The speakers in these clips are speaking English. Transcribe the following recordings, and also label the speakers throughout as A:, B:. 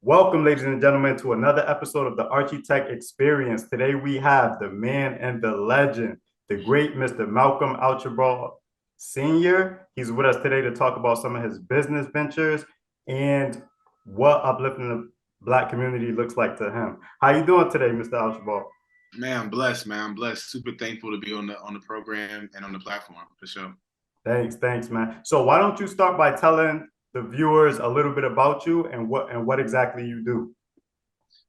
A: Welcome, ladies and gentlemen, to another episode of the Archie Tech Experience. Today we have the man and the legend, the great Mr. Malcolm Archibald Sr. He's with us today to talk about some of his business ventures and what uplifting the Black community looks like to him. How you doing today, Mr. Archibald?
B: Man, I'm blessed, man. I'm blessed. Super thankful to be on the program and on the platform for sure.
A: Thanks, man. So why don't you start by telling the viewers a little bit about you and what exactly you do?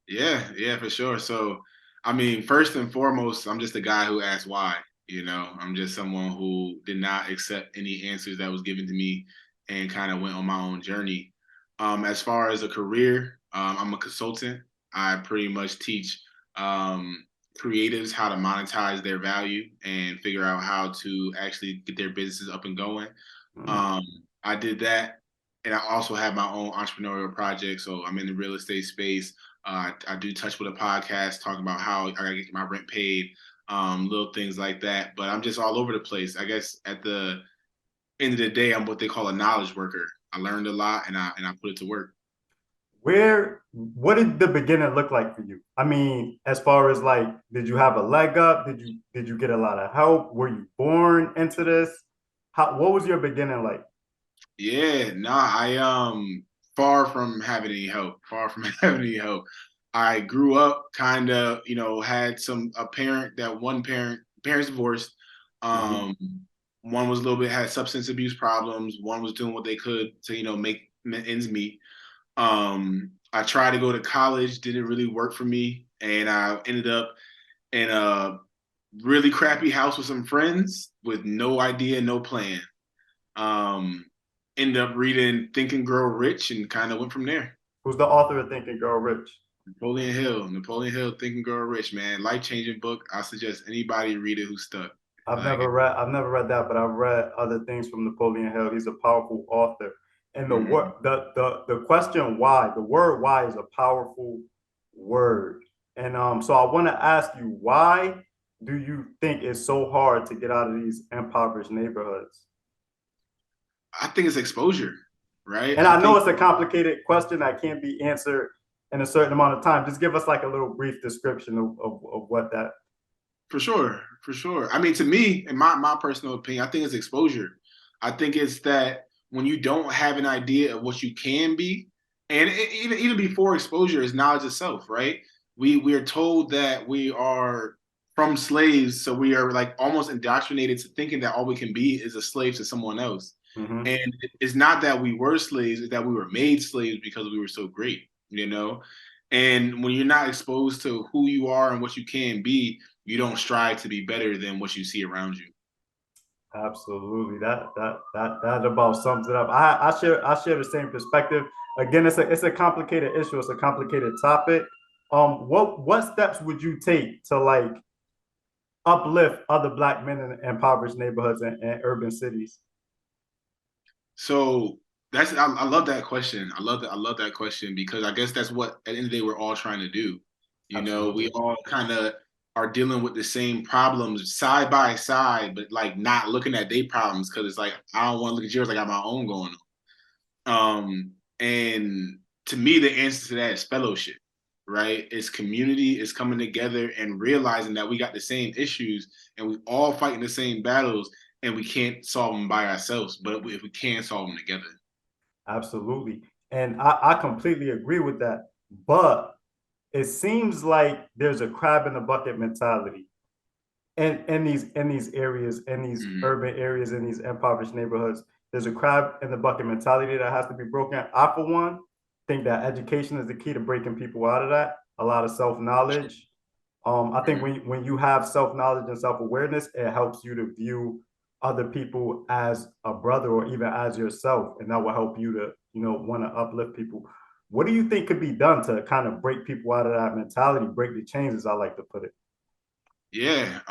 B: Yeah, for sure. So, I mean, first and foremost, I'm just a guy who asks why. I'm just someone who did not accept any answers that was given to me and kind of went on my own journey. As far as a career, I'm a consultant. I pretty much teach creatives how to monetize their value and figure out how to actually get their businesses up and going. I did that, and I also have my own entrepreneurial project. So I'm in the real estate space. I do touch with a podcast talking about how I gotta get my rent paid, little things like that. But I'm just all over the place. I guess at the end of the day, I'm what they call a knowledge worker. I learned a lot, and I put it to work.
A: What did the beginning look like for you? I mean, as far as like, did you have a leg up? Did you get a lot of help? Were you born into this? What was your beginning like?
B: Yeah, I far from having any help. Far from having any help. I grew up kind of, had a parent that parents divorced. Um, One was a little bit had substance abuse problems. One was doing what they could to, make ends meet. I tried to go to college, didn't really work for me, and I ended up in a really crappy house with some friends with no idea, no plan. Um, Ended up reading Think and Grow Rich and kind of went from there.
A: Who's the author of Think and Grow Rich?
B: Napoleon Hill, Think and Grow Rich, man. Life-changing book. I suggest anybody read it who's stuck.
A: I've never read that, but I've read other things from Napoleon Hill. He's a powerful author. And the question why, the word why is a powerful word. And so I want to ask you, why do you think it's so hard to get out of these impoverished neighborhoods?
B: I think it's exposure, right?
A: And I know it's a complicated question that can't be answered in a certain amount of time. Just give us like a little brief description of what that.
B: For sure. I mean, to me, in my personal opinion, I think it's exposure. I think it's that when you don't have an idea of what you can be, and even before exposure is knowledge itself, right? We are told that we are from slaves, so we are like almost indoctrinated to thinking that all we can be is a slave to someone else.
A: Mm-hmm.
B: And it's not that we were slaves, it's that we were made slaves because we were so great, And when you're not exposed to who you are and what you can be, you don't strive to be better than what you see around you.
A: Absolutely. That about sums it up. I share the same perspective. Again, it's a complicated issue. It's a complicated topic. What steps would you take to like uplift other Black men in impoverished neighborhoods and urban cities?
B: So I love that question. I love that question because I guess that's what at the end of the day we're all trying to do.
A: Absolutely.
B: We all kind of are dealing with the same problems side by side, but like not looking at their problems because it's like I don't want to look at yours. I got my own going on. And to me, the answer to that is fellowship, right? It's community, it's coming together and realizing that we got the same issues and we all fighting the same battles and we can't solve them by ourselves, but if we can solve them together.
A: Absolutely. And I completely agree with that. But it seems like there's a crab in the bucket mentality in these areas, in these urban areas, in these impoverished neighborhoods. There's a crab in the bucket mentality that has to be broken. I, for one, think that education is the key to breaking people out of that. A lot of self-knowledge. I think when you have self-knowledge and self-awareness, it helps you to view other people as a brother or even as yourself, and that will help you to want to uplift people. What do you think could be done to kind of break people out of that mentality, break the chains, as I like to put it?
B: Yeah,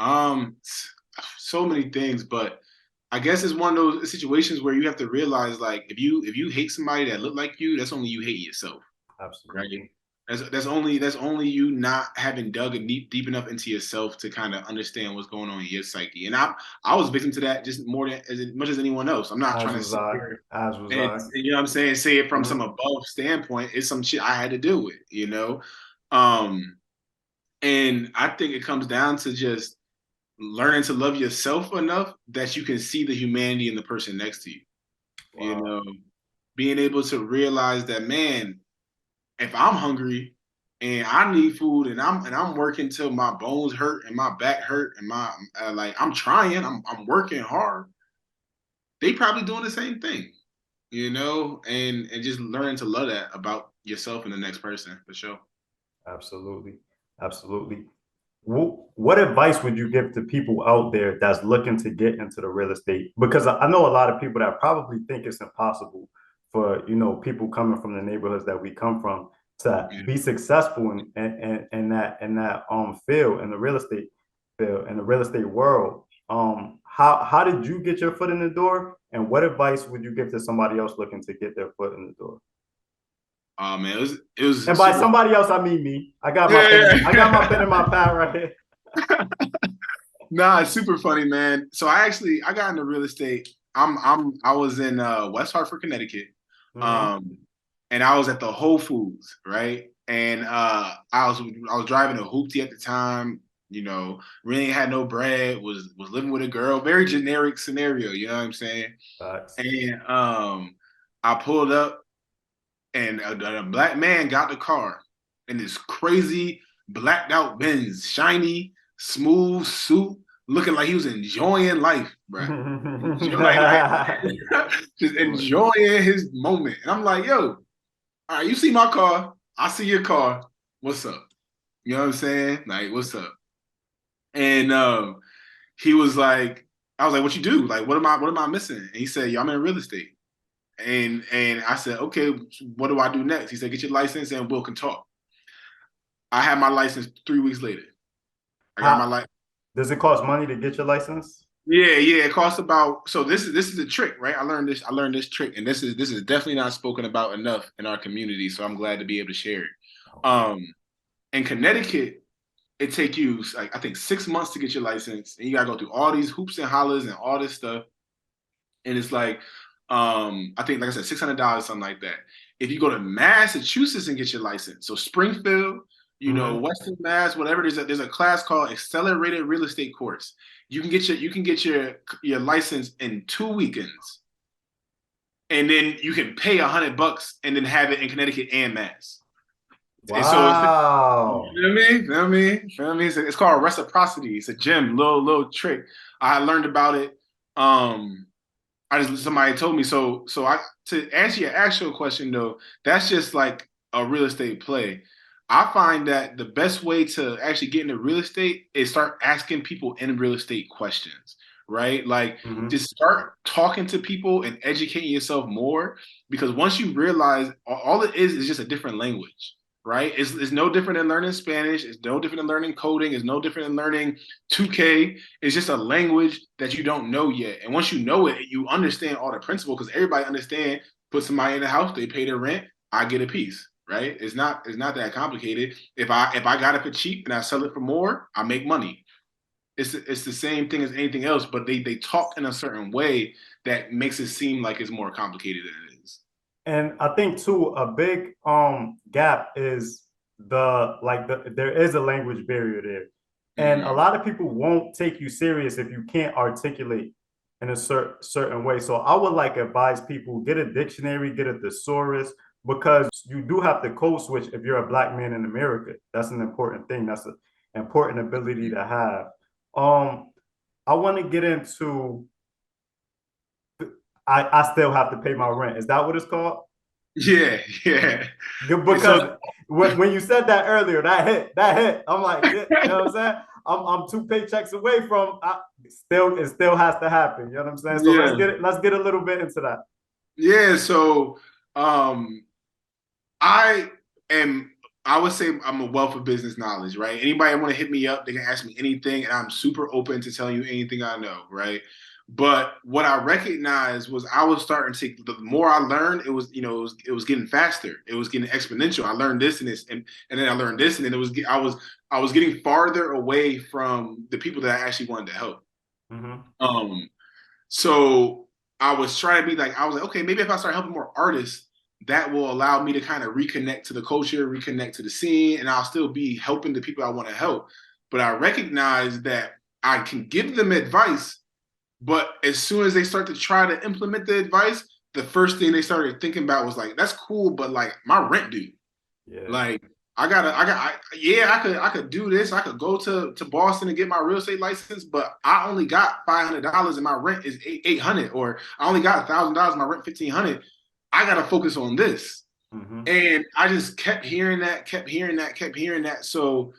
B: so many things, but I guess it's one of those situations where you have to realize, like, if you hate somebody that look like you, that's only you hating yourself.
A: Absolutely.
B: Right? That's only you not having dug deep enough into yourself to kind of understand what's going on in your psyche. And I was victim to that just more than as much as anyone else. I'm not
A: As
B: trying to
A: was
B: sit
A: I.
B: here
A: As was
B: and
A: I.
B: you know what I'm saying, say it from some
A: Mhm.
B: above standpoint. It's some shit I had to deal with, you know. Um, and I think it comes down to just learning to love yourself enough that you can see the humanity in the person next to you. You
A: Wow.
B: know, being able to realize that, man, if I'm hungry and I need food and I'm working till my bones hurt and my back hurt and my like I'm trying, I'm working hard. They probably doing the same thing, you know, and just learning to love that about yourself and the next person for sure.
A: Absolutely. Absolutely. What advice would you give to people out there that's looking to get into the real estate? Because I know a lot of people that probably think it's impossible for, people coming from the neighborhoods that we come from to
B: Yeah.
A: be successful in that field, in the real estate field, in the real estate world. How did you get your foot in the door, and what advice would you give to somebody else looking to get their foot in the door?
B: Oh man, it was
A: And by
B: super.
A: somebody else, I mean me. I got my pen. I got my pen
B: Yeah.
A: in my pad right here.
B: Nah, it's super funny, man. So I got into real estate. I was in West Hartford, Connecticut.
A: Mm-hmm.
B: Um and I was at the Whole Foods, right? And I was driving a hoopty at the time, really had no bread, was living with a girl, very generic scenario, you know what I'm saying?
A: Facts.
B: And I pulled up and a black man got the car in this crazy blacked out Benz, shiny, smooth suit, looking like he was enjoying life, bro. Just enjoying his moment. And I'm like, yo, all right, you see my car, I see your car. What's up? You know what I'm saying? Like, what's up? And he was like, I was like, what you do? Like, what am I missing? And he said, yo, I'm in real estate. And I said, okay, what do I do next? He said, get your license and Will can talk. I had my license 3 weeks later. I got my
A: How
B: license.
A: does it cost money to get your license?
B: Yeah. It costs about. So this is a trick, right? I learned this trick, and this is definitely not spoken about enough in our community. So I'm glad to be able to share it. In Connecticut, it take you like I think 6 months to get your license, and you gotta go through all these hoops and hollers and all this stuff. And it's like, I think, like I said, $600, something like that. If you go to Massachusetts and get your license, so Springfield,
A: Mm-hmm.
B: Western Mass, whatever, there's a class called Accelerated Real Estate Course. You can get your license in 2 weekends, and then you can pay $100 and then have it in Connecticut and Mass. And so it's
A: Wow.
B: you know what I mean? You know what I mean? Feel me? It's called reciprocity. It's a gem, little trick. I learned about it. Um, somebody told me so I to answer your actual question though, that's just like a real estate play. I find that the best way to actually get into real estate is start asking people in real estate questions, right? Like
A: Mm-hmm.
B: just start talking to people and educating yourself more because once you realize all it is just a different language, right? It's no different than learning Spanish. It's no different than learning coding. It's no different than learning 2K. It's just a language that you don't know yet. And once you know it, you understand all the principle because everybody understand. Put somebody in the house, they pay their rent, I get a piece, right? It's not that complicated. If I got it for cheap and I sell it for more, I make money. It's the same thing as anything else, but they talk in a certain way that makes it seem like it's more complicated than it is.
A: And I think too, a big gap is there is a language barrier there. And a
B: Mm-hmm.
A: lot of people won't take you serious if you can't articulate in a certain way. So I would like advise people get a dictionary, get a thesaurus, because you do have to code switch if you're a black man in America. That's an important thing. That's an important ability to have. I want to get into I still have to pay my rent. Is that what it's called?
B: Yeah, yeah. So
A: Because when you said that earlier, that hit. I'm like, shit, you know what I'm saying? I'm two paychecks away from it still has to happen. You know what I'm saying? So
B: yeah,
A: let's get a little bit into that.
B: yeah. So um, I am. I would say I'm a wealth of business knowledge, right? Anybody want to hit me up, they can ask me anything, and I'm super open to telling you anything I know, right? But what I recognized was I was starting to, the more I learned, it was, it was getting faster. It was getting exponential. I learned this and this, and then I learned this, and then I was getting farther away from the people that I actually wanted to help.
A: Mm-hmm.
B: Um, so I was trying to be like, I was like, okay, maybe if I start helping more artists, that will allow me to kind of reconnect to the culture, reconnect to the scene, and I'll still be helping the people I want to help. But I recognize that I can give them advice, but as soon as they start to try to implement the advice, the first thing they started thinking about was like, that's cool, but like my rent due.
A: Yeah.
B: Like yeah, I could do this. I could go to Boston and get my real estate license, but I only got $500 and my rent is 800, or I only got $1,000, my rent 1,500. I got to focus on this.
A: Mm-hmm.
B: And I just kept hearing that, kept hearing that, kept hearing that. So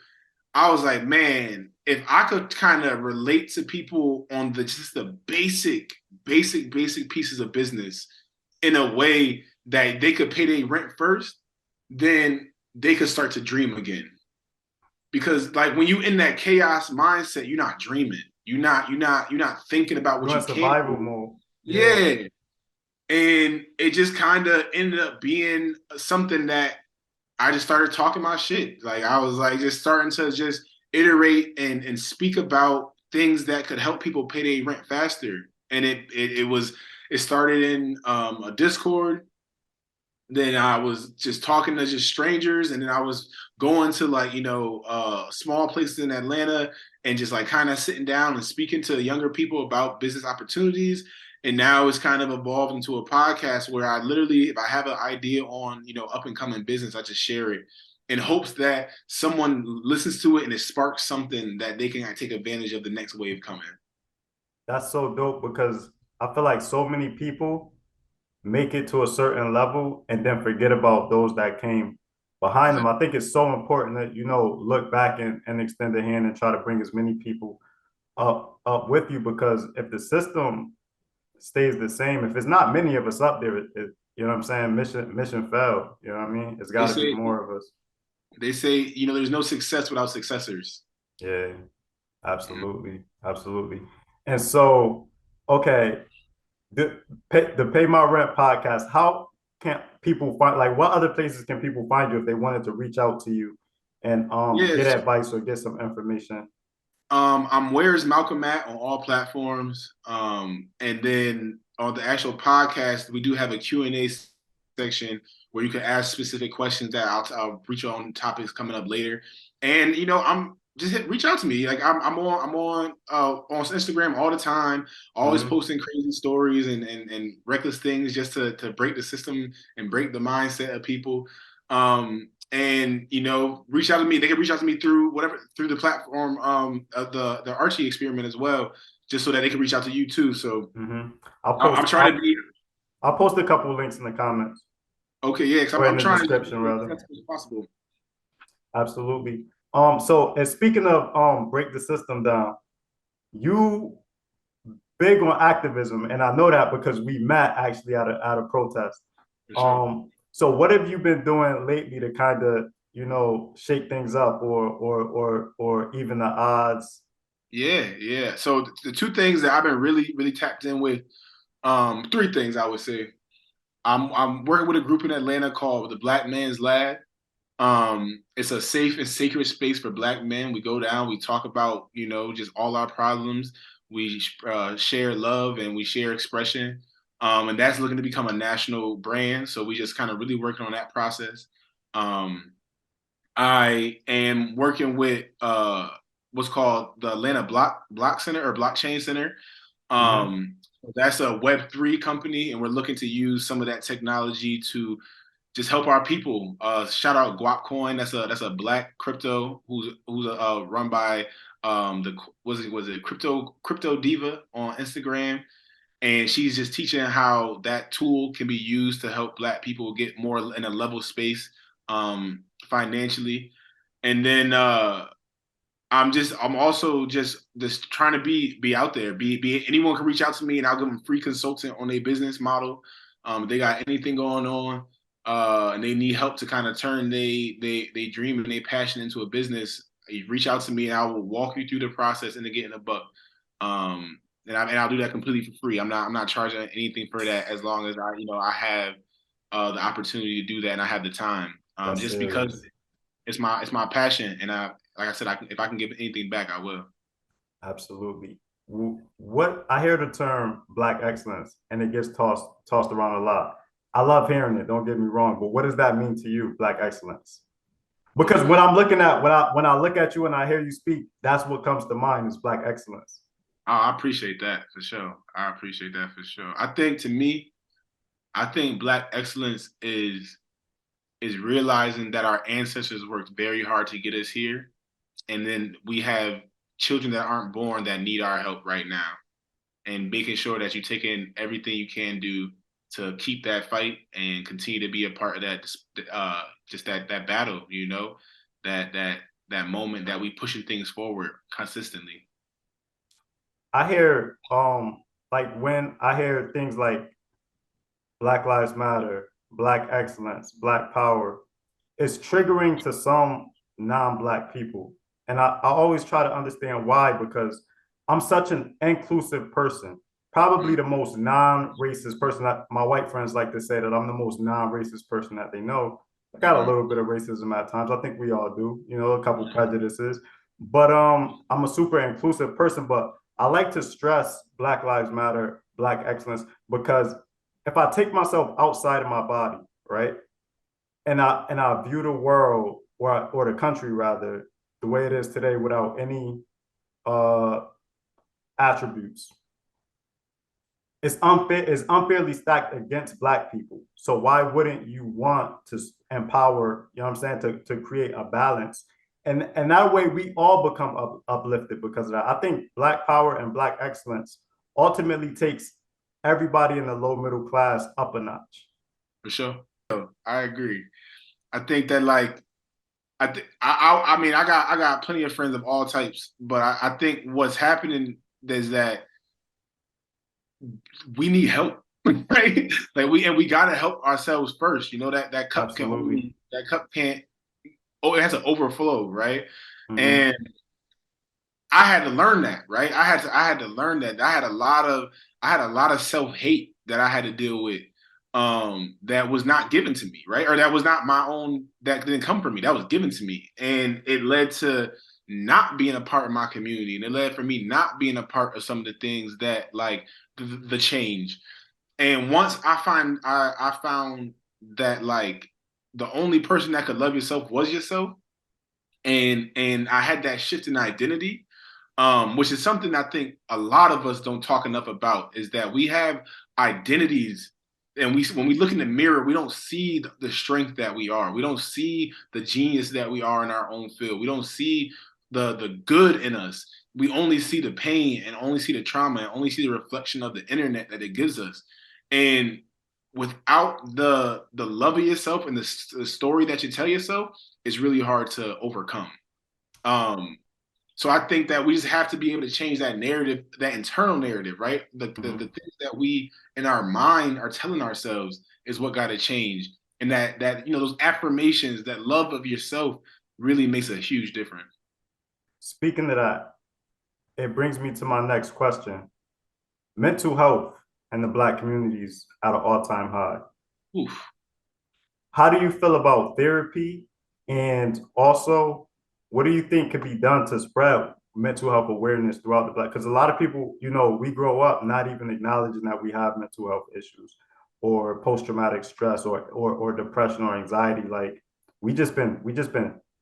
B: I was like, man, if I could kind of relate to people on just the basic pieces of business in a way that they could pay their rent first, then they could start to dream again. Because like when you in that chaos mindset, you're not dreaming. You're not thinking about what
A: You're in
B: you can't
A: survival
B: do.
A: mode. Yeah.
B: Yeah. And it just kind of ended up being something that I just started talking my shit. Like I was like just starting to just iterate and speak about things that could help people pay their rent faster. And it started in a Discord. Then I was just talking to just strangers, and then I was going to like small places in Atlanta and just like kind of sitting down and speaking to younger people about business opportunities. And now it's kind of evolved into a podcast where I literally, if I have an idea on up and coming business, I just share it in hopes that someone listens to it and it sparks something that they can take advantage of the next wave coming.
A: That's so dope because I feel like so many people make it to a certain level and then forget about those that came behind them.
B: Exactly.
A: I think it's so important that, look back and extend a hand and try to bring as many people up with you, because if the system stays the same, if it's not many of us up there, you know what I'm saying? Mission failed. You know what I mean? It's
B: They
A: got to be
B: say
A: more of us.
B: they say there's no success without successors.
A: Yeah,
B: Mhm.
A: absolutely, absolutely. And so, okay, the Pay My Rent podcast. How can people find, like, what other places can people find you if they wanted to reach out to you and get
B: Yes.
A: advice or get some information?
B: I'm Where's Malcolm at on all platforms. And then on the actual podcast, we do have a Q&A section where you can ask specific questions that I'll reach on topics coming up later. And I'm just reach out to me. Like I'm on Instagram all the time, always
A: Mm-hmm.
B: posting crazy stories and reckless things just to break the system and break the mindset of people. And reach out to me. They can reach out to me through the platform of the Archie experiment as well, just so that they can reach out to you too. So
A: Mm-hmm. I'll
B: I'm
A: post.
B: trying to be
A: I'll post a couple links in the comments
B: okay. Yeah, because
A: or in
B: I'm
A: the
B: trying to just be
A: description
B: as
A: rather.
B: accessible as possible.
A: Absolutely. So, and speaking of break the system down, you big on activism, and I know that because we met actually at a protest.
B: For sure.
A: So what have you been doing lately to kind of shake things up or even the odds?
B: Yeah, yeah. So the two things that I've been really tapped in with, three things I would say. I'm working with a group in Atlanta called the Black Man's Lab. It's a safe and sacred space for Black men. We go down, we talk about just all our problems. We share love and we share expression. And that's looking to become a national brand. So we just kind of really working on that process. Um, I am working with what's called the Atlanta Block Center or Blockchain Center.
A: Mm-hmm.
B: That's a Web3 company, and we're looking to use some of that technology to just help our people. Shout out Guapcoin. That's a black crypto who's run by the was it crypto diva on Instagram, and she's just teaching how that tool can be used to help black people get more in a level space financially. And then I'm also just trying to be out there. Be anyone can reach out to me and I'll give them free consultant on their business model. If they got anything going on, and they need help to kind of turn they dream and they passion into a business, you reach out to me and I will walk you through the process and to getting a buck. and I'll do that completely for free. I'm not charging anything for that as long as I have the opportunity to do that and I have the time.
A: That's
B: Just because
A: serious.
B: it's my passion, and like I said, if I can give anything back, I will.
A: Absolutely. What I hear the term Black excellence, and it gets tossed around a lot. I love hearing it. Don't get me wrong, but what does that mean to you, Black excellence? Because when I'm looking at when I look at you and I hear you speak, that's what comes to mind is Black excellence.
B: Oh, I appreciate that for sure. I appreciate that for sure. I think to me, I think Black excellence is realizing that our ancestors worked very hard to get us here, and then we have children that aren't born that need our help right now, and making sure that you're taking everything you can do to keep that fight and continue to be a part of that, just that battle, that that moment that we pushing things forward consistently.
A: I hear like when I hear things like Black Lives Matter, Black excellence, Black power, it's triggering to some non-Black people. And I always try to understand why, because I'm such an inclusive person, probably the most non-racist person. My white friends like to say that I'm the most non-racist person that they know. I got a
B: Mm-hmm.
A: little bit of racism at times. I think we all do, a couple prejudices. But I'm a super inclusive person, but I like to stress Black Lives Matter, Black excellence, because if I take myself outside of my body, right? And I view the world or the country rather the way it is today without any uh attributes. It's unfairly stacked against Black people. So why wouldn't you want to empower, you know what I'm saying, to create a balance? And that way we all become uplifted because of that. I think Black power and Black excellence ultimately takes everybody in the low middle class up a notch.
B: For sure. I agree. I think that like I mean I got plenty of friends of all types, but I think what's happening is that we need help, right? Like we gotta help ourselves first. That cup can
A: Absolutely.
B: only that cup can't. Oh, it has to overflow, right?
A: Mm-hmm.
B: And I had to learn that, right? I had to learn that. I had a lot of self-hate that I had to deal with, that was not given to me, right? Or that was not my own, that didn't come from me. That was given to me. And it led to not being a part of my community. And it led for me not being a part of some of the things that like the change. And once I found that like the only person that could love yourself was yourself, and I had that shift in identity, which is something I think a lot of us don't talk enough about, is that we have identities, and when we look in the mirror, we don't see the strength that we are. We don't see the genius that we are in our own field. We don't see the good in us. We only see the pain and only see the trauma and only see the reflection of the internet that it gives us. And without the love of yourself and the story that you tell yourself, it's really hard to overcome. Um, so I think that we just have to be able to change that narrative, that internal narrative, right? The
A: Mm-hmm.
B: things that we in our mind are telling ourselves is what got to change, and that those affirmations, that love of yourself, really makes a huge difference.
A: Speaking of that, it brings me to my next question. Mental health in the Black communities at an all-time high.
B: Oof.
A: How do you feel about therapy? And also, what do you think could be done to spread mental health awareness throughout the Black? Because a lot of people, we grow up not even acknowledging that we have mental health issues or post-traumatic stress or depression or anxiety. Like we just been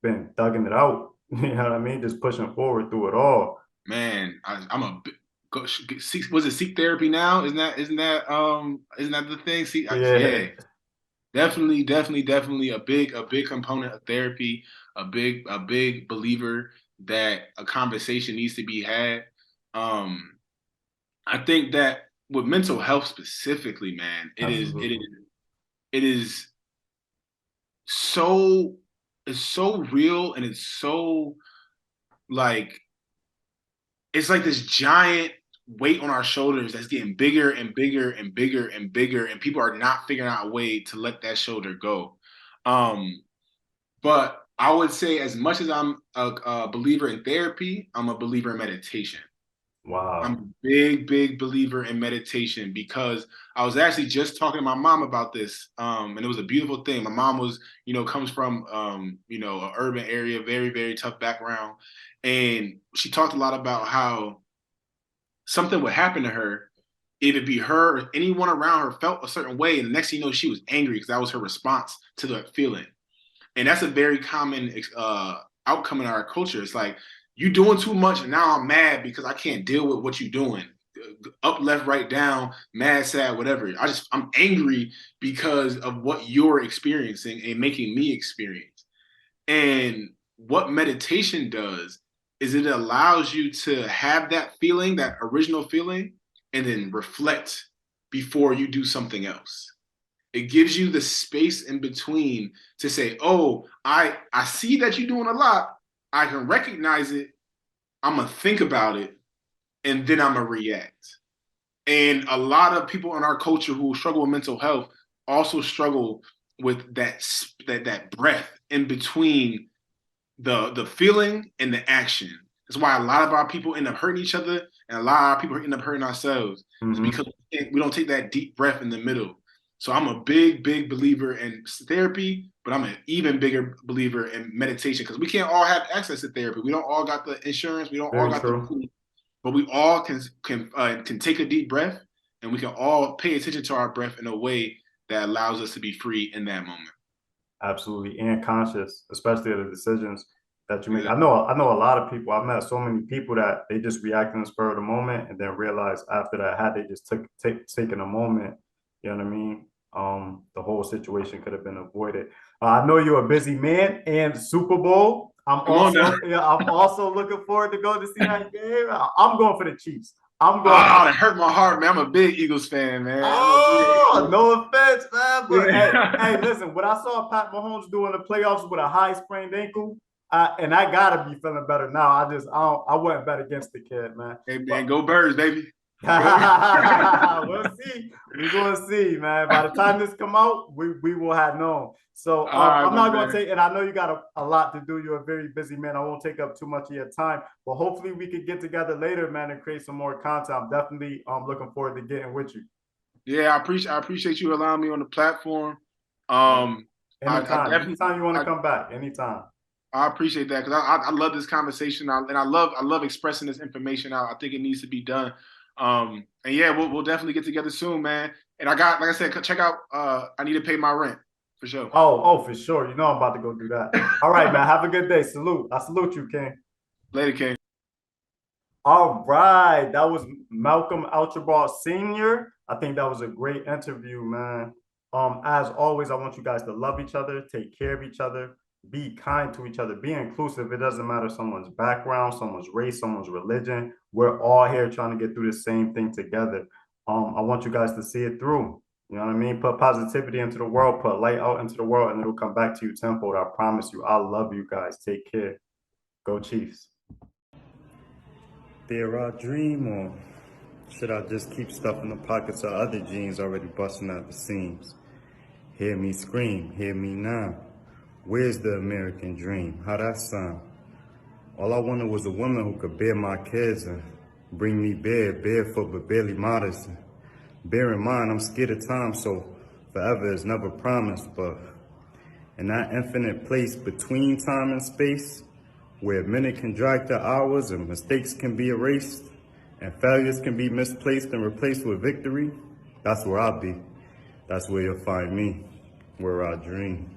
A: thugging it out. You know what I mean? Just pushing forward through it all.
B: Man, I'm a was it seek therapy now? Isn't that the thing? See,
A: Yeah,
B: yeah. Definitely, definitely, definitely a big component of therapy, a big believer that a conversation needs to be had. Um, I think that with mental health specifically, man, it is it is
A: absolutely.
B: it is so it's so real, and it's so like it's like this giant weight on our shoulders that's getting bigger and bigger and bigger and bigger, and people are not figuring out a way to let that shoulder go. Um, But I would say, as much as I'm a believer in therapy, I'm a believer in meditation.
A: Wow.
B: I'm a big believer in meditation because I was actually just talking to my mom about this, and it was a beautiful thing. My mom was, comes from, an urban area, very tough background, and she talked a lot about how something would happen to her, it'd be her or anyone around her felt a certain way, and the next thing you know, she was angry because that was her response to that feeling. And that's a very common outcome in our culture. It's like, you doing too much, and now I'm mad because I can't deal with what you're doing. Up, left, right, down, mad, sad, whatever. I'm angry because of what you're experiencing and making me experience. And what meditation does is it allows you to have that feeling, that original feeling, and then reflect before you do something else. It gives you the space in between to say, oh, I see that you're doing a lot. I can recognize it. I'm going to think about it, and then I'm going to react. And a lot of people in our culture who struggle with mental health also struggle with that breath in between the feeling and the action. That's why a lot of our people end up hurting each other, and a lot of our people end up hurting ourselves. It's
A: Mm-hmm.
B: because we don't take that deep breath in the middle. So I'm a big believer in therapy, but I'm an even bigger believer in meditation because we can't all have access to therapy. We don't all got the insurance. We don't all
A: Very
B: got the
A: true.
B: money, but we all can take a deep breath, and we can all pay attention to our breath in a way that allows us to be free in that moment.
A: Absolutely, and conscious, especially of the decisions that you make.
B: Yeah.
A: I know a lot of people. I've met so many people that they just react in the spur of the moment and then realize after that, had they just taken a moment, you know what I mean? The whole situation could have been avoided. I know you're a busy man, and Super Bowl.
B: Come on now.
A: I'm also looking forward to go to see that game. I'm going for the Chiefs. I'm going for
B: Oh,
A: the
B: that hurt my heart, man. I'm a big Eagles fan, man. I'm a
A: Oh,
B: big
A: no offense, man. But hey,
B: yeah.
A: listen, what I saw Pat Mahomes do in the playoffs with a high sprained ankle, and I gotta be feeling better now. I wouldn't bet against the kid, man.
B: Hey man,
A: But
B: go Birds, baby. Go.
A: we'll see. We're gonna see, man. By the time this come out, we will have known. So
B: All right,
A: I'm
B: my
A: not gonna
B: man.
A: take, and I know you got a lot to do. You're a very busy man. I won't take up too much of your time, but hopefully we could get together later, man, and create some more content. I'm definitely looking forward to getting with you.
B: Yeah, I appreciate you allowing me on the platform. Um, I
A: Anytime,
B: definitely
A: anytime you want to come back, anytime.
B: I appreciate that because I love this conversation, and I love expressing this information out. I think it needs to be done. And yeah, we'll definitely get together soon, man. And like I said, check out. I need to pay my rent for sure.
A: Oh, for sure. You know I'm about to go do that. All right, man. Have a good day. Salute. I salute you, King.
B: Later, King.
A: All right. That was Malcolm Archibald Sr. I think that was a great interview, man. As always, I want you guys to love each other, take care of each other, be kind to each other, be inclusive. It doesn't matter someone's background, someone's race, someone's religion. We're all here trying to get through the same thing together. I want you guys to see it through. You know what I mean? Put positivity into the world, put light out into the world, and it'll come back to you tenfold. I promise you. I love you guys. Take care. Go Chiefs. There I dream, or should I just keep stuff in the pockets of other jeans already busting at the seams? Hear me scream, hear me now. Where's the American dream? How that sound? All I wanted was a woman who could bear my kids and bring me barefoot but barely modest. Bear in mind, I'm scared of time, so forever is never promised, but in that infinite place between time and space, where a minute can drag to hours and mistakes can be erased, and failures can be misplaced and replaced with victory, that's where I'll be. That's where you'll find me, where I dream.